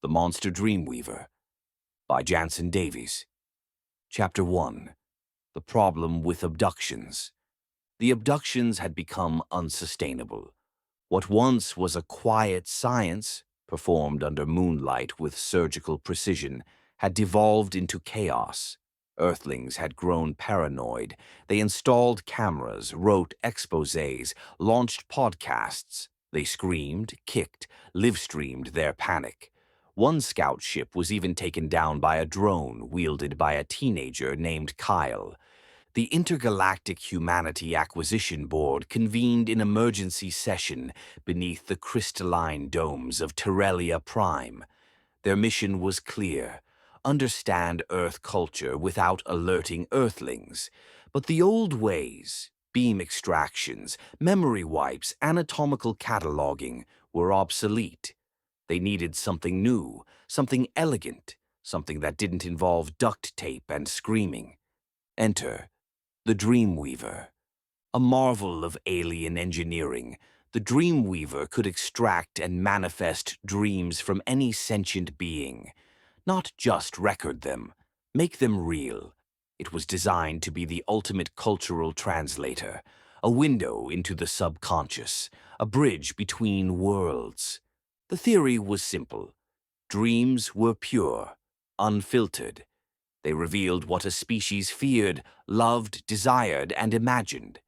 The Monster Dreamweaver by Jansen Davies. Chapter 1. The Problem with Abductions. The abductions had become unsustainable. What once was a quiet science, performed under moonlight with surgical precision, had devolved into chaos. Earthlings had grown paranoid. They installed cameras, wrote exposés, launched podcasts. They screamed, kicked, live-streamed their panic. One scout ship was even taken down by a drone wielded by a teenager named Kyle. The Intergalactic Humanity Acquisition Board convened in emergency session beneath the crystalline domes of Terrelia Prime. Their mission was clear: understand Earth culture without alerting Earthlings. But the old ways, beam extractions, memory wipes, anatomical cataloging, were obsolete. They needed something new, something elegant, something that didn't involve duct tape and screaming. Enter the Dreamweaver. A marvel of alien engineering, the Dreamweaver could extract and manifest dreams from any sentient being. Not just record them, make them real. It was designed to be the ultimate cultural translator, a window into the subconscious, a bridge between worlds. The theory was simple. Dreams were pure, unfiltered. They revealed what a species feared, loved, desired, and imagined.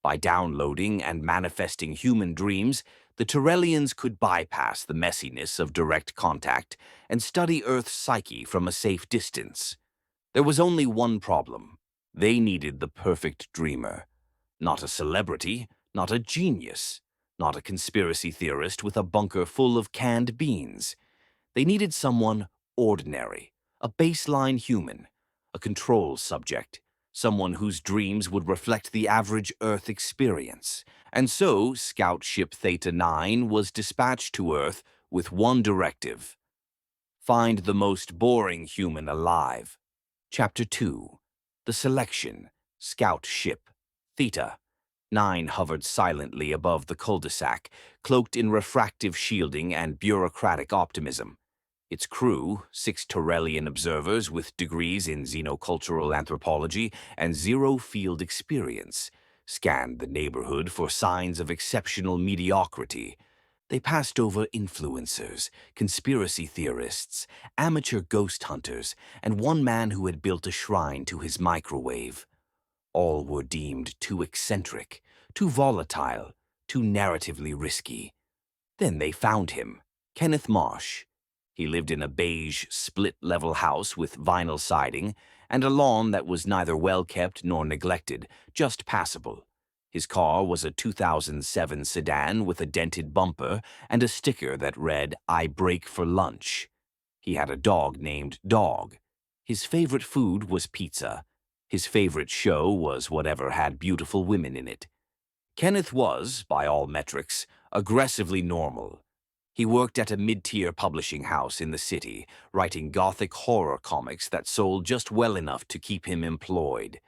By downloading and manifesting human dreams, the Terrellians could bypass the messiness of direct contact and study Earth's psyche from a safe distance. There was only one problem. They needed the perfect dreamer. Not a celebrity, not a genius, not a conspiracy theorist with a bunker full of canned beans. They needed someone ordinary, a baseline human, a control subject, someone whose dreams would reflect the average Earth experience. And so, Scout Ship Theta 9 was dispatched to Earth with one directive: find the most boring human alive. Chapter 2. The Selection. Scout Ship Theta 9 hovered silently above the cul-de-sac, cloaked in refractive shielding and bureaucratic optimism. Its crew, 6 Terrellian observers with degrees in xenocultural anthropology and zero field experience, scanned the neighborhood for signs of exceptional mediocrity. They passed over influencers, conspiracy theorists, amateur ghost hunters, and one man who had built a shrine to his microwave. All were deemed too eccentric, too volatile, too narratively risky. Then they found him, Kenneth Marsh. He lived in a beige, split-level house with vinyl siding and a lawn that was neither well-kept nor neglected, just passable. His car was a 2007 sedan with a dented bumper and a sticker that read, "I break for lunch." He had a dog named Dog. His favorite food was pizza. His favorite show was whatever had beautiful women in it. Kenneth was, by all metrics, aggressively normal. He worked at a mid-tier publishing house in the city, writing gothic horror comics that sold just well enough to keep him employed.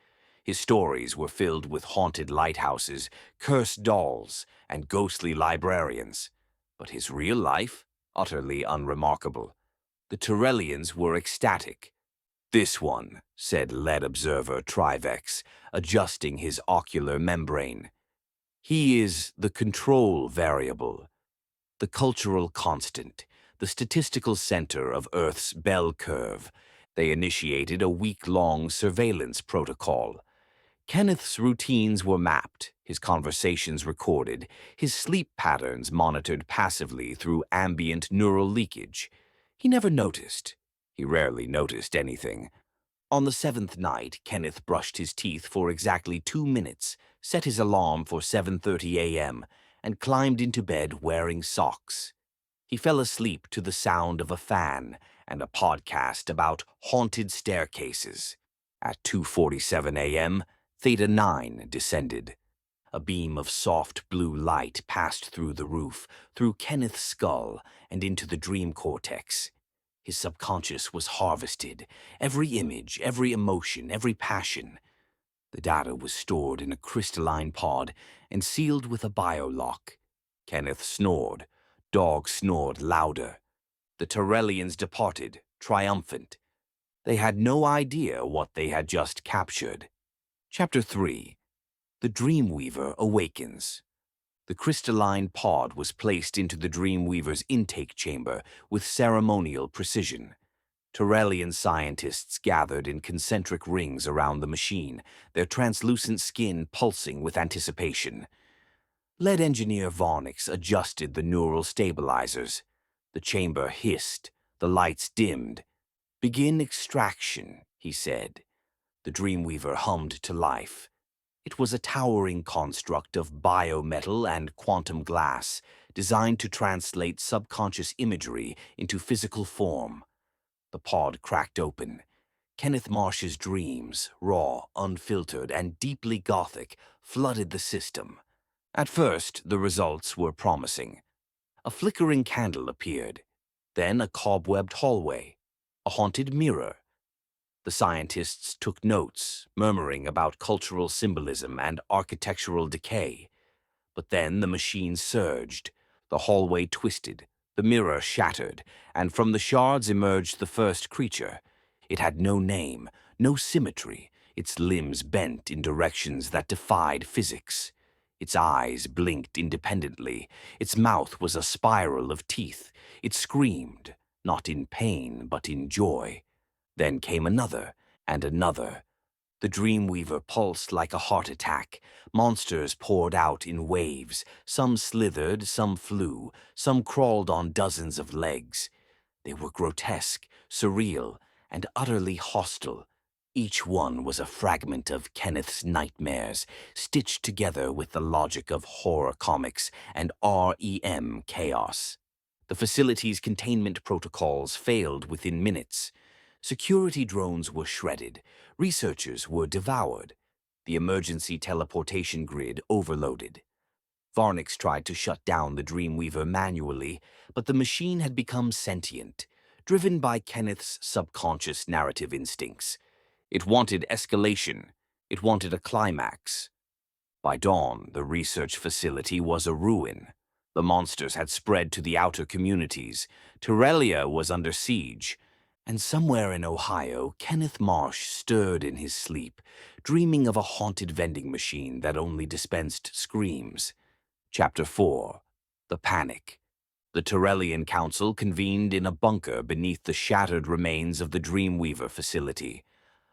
His stories were filled with haunted lighthouses, cursed dolls, and ghostly librarians. But his real life? Utterly unremarkable. The Terrellians were ecstatic. "This one," said lead observer Trivex, adjusting his ocular membrane. "He is the control variable, the cultural constant, the statistical center of Earth's bell curve." They initiated a week-long surveillance protocol. Kenneth's routines were mapped, his conversations recorded, his sleep patterns monitored passively through ambient neural leakage. He never noticed. He rarely noticed anything. On the 7th night, Kenneth brushed his teeth for exactly 2 minutes, set his alarm for 7:30 a.m., and climbed into bed wearing socks. He fell asleep to the sound of a fan and a podcast about haunted staircases. At 2:47 a.m., Theta 9 descended. A beam of soft blue light passed through the roof, through Kenneth's skull, and into the dream cortex. His subconscious was harvested, every image, every emotion, every passion. The data was stored in a crystalline pod and sealed with a biolock. Kenneth snored. Dog snored louder. The Tyrellians departed, triumphant. They had no idea what they had just captured. Chapter 3. The Dreamweaver Awakens. The crystalline pod was placed into the Dreamweaver's intake chamber with ceremonial precision. Tyrellian scientists gathered in concentric rings around the machine, their translucent skin pulsing with anticipation. Lead engineer Varnix adjusted the neural stabilizers. The chamber hissed, the lights dimmed. "Begin extraction," he said. The Dreamweaver hummed to life. It was a towering construct of biometal and quantum glass, designed to translate subconscious imagery into physical form. The pod cracked open. Kenneth Marsh's dreams, raw, unfiltered, and deeply gothic, flooded the system. At first, the results were promising. A flickering candle appeared, then a cobwebbed hallway, a haunted mirror. The scientists took notes, murmuring about cultural symbolism and architectural decay. But then the machine surged. The hallway twisted, the mirror shattered, and from the shards emerged the first creature. It had no name, no symmetry, its limbs bent in directions that defied physics. Its eyes blinked independently, its mouth was a spiral of teeth. It screamed, not in pain but in joy. Then came another, and another. The Dreamweaver pulsed like a heart attack. Monsters poured out in waves. Some slithered, some flew, some crawled on dozens of legs. They were grotesque, surreal, and utterly hostile. Each one was a fragment of Kenneth's nightmares, stitched together with the logic of horror comics and REM chaos. The facility's containment protocols failed within minutes. Security drones were shredded. Researchers were devoured. The emergency teleportation grid overloaded. Varnix tried to shut down the Dreamweaver manually, but the machine had become sentient, driven by Kenneth's subconscious narrative instincts. It wanted escalation. It wanted a climax. By dawn, the research facility was a ruin. The monsters had spread to the outer communities. Tyrellia was under siege. And somewhere in Ohio, Kenneth Marsh stirred in his sleep, dreaming of a haunted vending machine that only dispensed screams. Chapter 4. The Panic. The Tyrellian Council convened in a bunker beneath the shattered remains of the Dreamweaver facility.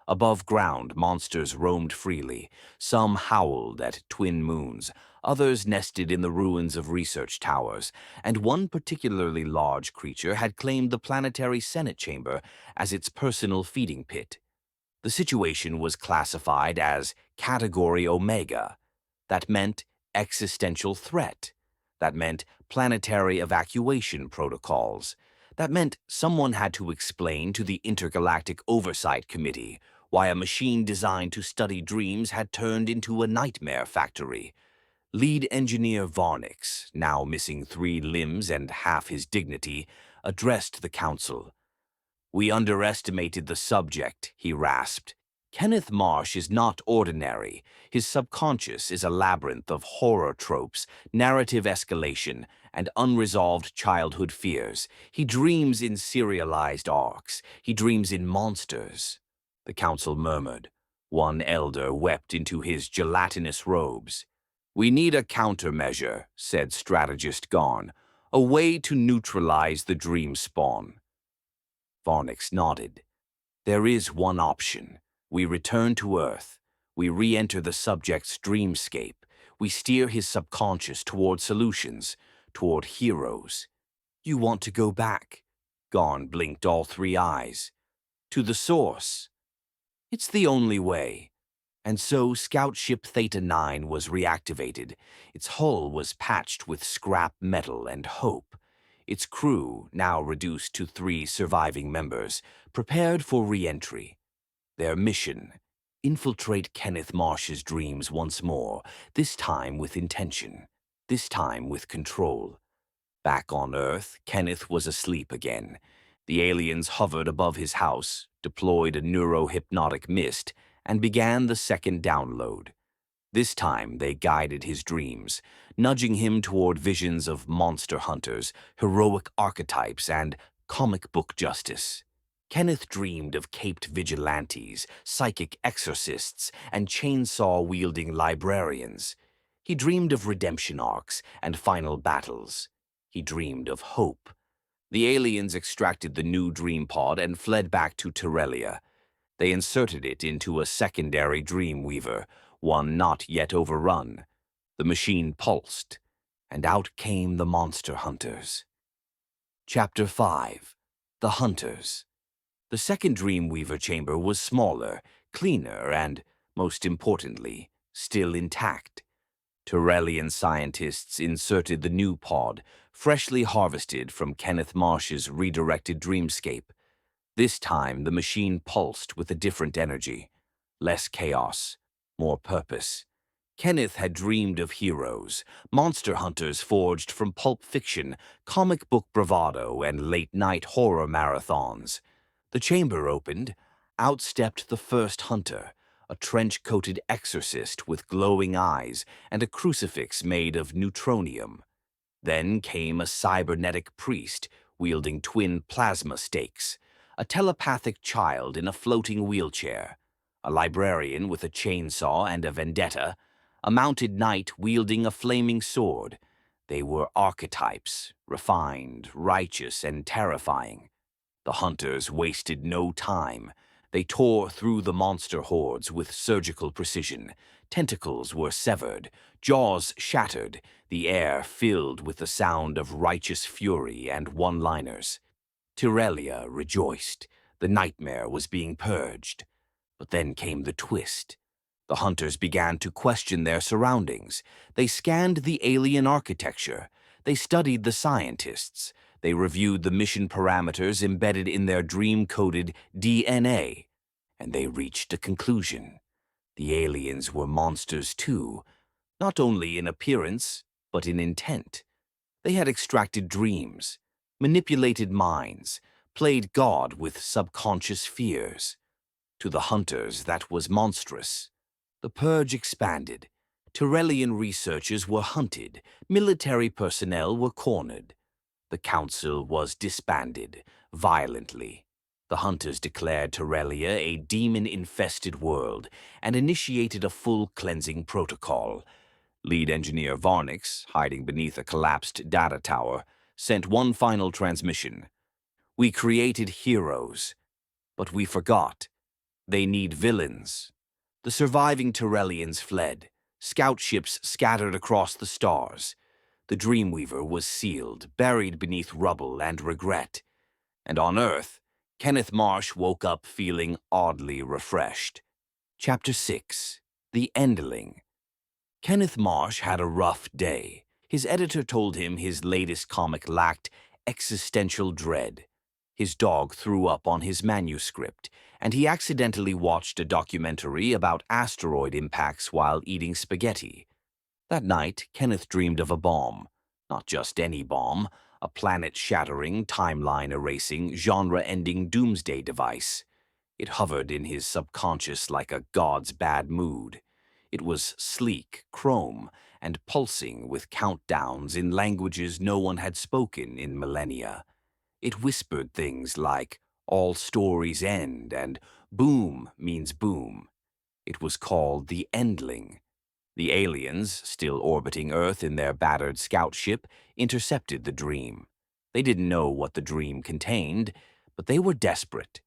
Above ground, monsters roamed freely. Some howled at twin moons, others nested in the ruins of research towers, and one particularly large creature had claimed the planetary Senate chamber as its personal feeding pit. The situation was classified as Category Omega. That meant existential threat. That meant planetary evacuation protocols. That meant someone had to explain to the Intergalactic Oversight Committee why a machine designed to study dreams had turned into a nightmare factory. Lead engineer Varnix, now missing 3 limbs and half his dignity, addressed the council. "We underestimated the subject," he rasped. "Kenneth Marsh is not ordinary. His subconscious is a labyrinth of horror tropes, narrative escalation, and unresolved childhood fears. He dreams in serialized arcs. He dreams in monsters." The council murmured. One elder wept into his gelatinous robes. "We need a countermeasure," said strategist Garn. "A way to neutralize the dream spawn." Varnix nodded. "There is one option. We return to Earth. We re-enter the subject's dreamscape. We steer his subconscious toward solutions, toward heroes." "You want to go back?" Garn blinked all 3 eyes. "To the source. It's the only way." And so Scout Ship Theta 9 was reactivated. Its hull was patched with scrap metal and hope. Its crew, now reduced to 3 surviving members, prepared for re-entry. Their mission: infiltrate Kenneth Marsh's dreams once more, this time with intention, this time with control. Back on Earth, Kenneth was asleep again. The aliens hovered above his house, deployed a neurohypnotic mist, and began the second download. This time they guided his dreams, nudging him toward visions of monster hunters, heroic archetypes, and comic book justice. Kenneth dreamed of caped vigilantes, psychic exorcists, and chainsaw-wielding librarians. He dreamed of redemption arcs and final battles. He dreamed of hope. The aliens extracted the new dream pod and fled back to Terrelia. They inserted it into a secondary Dreamweaver, one not yet overrun. The machine pulsed, and out came the monster hunters. Chapter 5. The Hunters. The second Dreamweaver chamber was smaller, cleaner, and, most importantly, still intact. Terrellian scientists inserted the new pod, freshly harvested from Kenneth Marsh's redirected dreamscape. This time, the machine pulsed with a different energy. Less chaos, more purpose. Kenneth had dreamed of heroes, monster hunters forged from pulp fiction, comic book bravado, and late-night horror marathons. The chamber opened. Out stepped the first hunter, a trench-coated exorcist with glowing eyes and a crucifix made of neutronium. Then came a cybernetic priest wielding twin plasma stakes, a telepathic child in a floating wheelchair, a librarian with a chainsaw and a vendetta, a mounted knight wielding a flaming sword. They were archetypes, refined, righteous, and terrifying. The hunters wasted no time. They tore through the monster hordes with surgical precision. Tentacles were severed, jaws shattered, the air filled with the sound of righteous fury and one-liners. Terrelia rejoiced. The nightmare was being purged. But then came the twist. The hunters began to question their surroundings. They scanned the alien architecture. They studied the scientists. They reviewed the mission parameters embedded in their dream-coded DNA. And they reached a conclusion. The aliens were monsters too, not only in appearance, but in intent. They had extracted dreams, manipulated minds, played God with subconscious fears. To the hunters, that was monstrous. The purge expanded. Terrellian researchers were hunted. Military personnel were cornered. The council was disbanded, violently. The hunters declared Terrelia a demon-infested world and initiated a full cleansing protocol. Lead engineer Varnix, hiding beneath a collapsed data tower, sent one final transmission. We created heroes, but we forgot. They need villains. The surviving Terrellians fled. Scout ships scattered across the stars. The Dreamweaver was sealed, buried beneath rubble and regret. And on Earth, Kenneth Marsh woke up feeling oddly refreshed. Chapter 6. The Endling. Kenneth Marsh had a rough day. His editor told him his latest comic lacked existential dread. His dog threw up on his manuscript, and he accidentally watched a documentary about asteroid impacts while eating spaghetti. That night, Kenneth dreamed of a bomb. Not just any bomb, a planet-shattering, timeline-erasing, genre-ending doomsday device. It hovered in his subconscious like a god's bad mood. It was sleek, chrome, and pulsing with countdowns in languages no one had spoken in millennia. It whispered things like, "All stories end," and "Boom means boom." It was called the Endling. The aliens, still orbiting Earth in their battered scout ship, intercepted the dream. They didn't know what the dream contained, but they were desperate.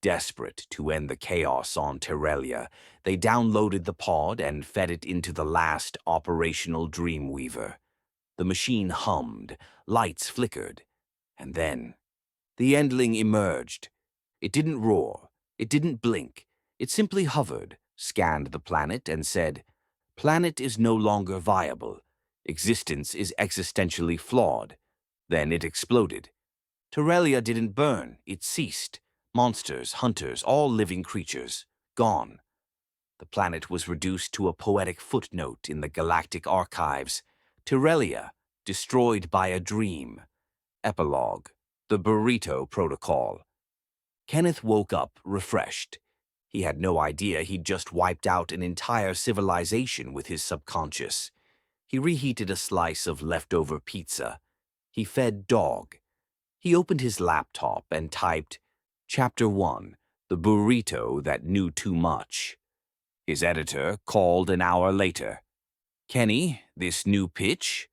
Desperate to end the chaos on Terrelia, they downloaded the pod and fed it into the last operational Dreamweaver. The machine hummed, lights flickered, and then the Endling emerged. It didn't roar, it didn't blink, it simply hovered, scanned the planet, and said, "Planet is no longer viable. Existence is existentially flawed." Then it exploded. Terrelia didn't burn, it ceased. Monsters, hunters, all living creatures, gone. The planet was reduced to a poetic footnote in the galactic archives. Terrelia, destroyed by a dream. Epilogue, the Burrito Protocol. Kenneth woke up refreshed. He had no idea he'd just wiped out an entire civilization with his subconscious. He reheated a slice of leftover pizza. He fed dog. He opened his laptop and typed, Chapter 1, The Burrito That Knew Too Much. His editor called an hour later. Kenny, this new pitch?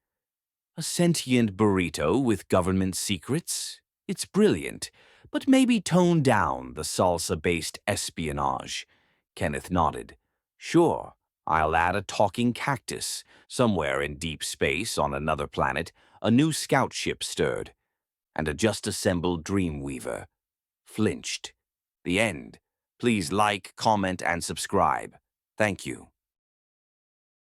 A sentient burrito with government secrets? It's brilliant, but maybe tone down the salsa-based espionage. Kenneth nodded. Sure, I'll add a talking cactus. Somewhere in deep space on another planet, a new scout ship stirred, and a just-assembled Dreamweaver flinched. The end. Please like, comment, and subscribe. Thank you.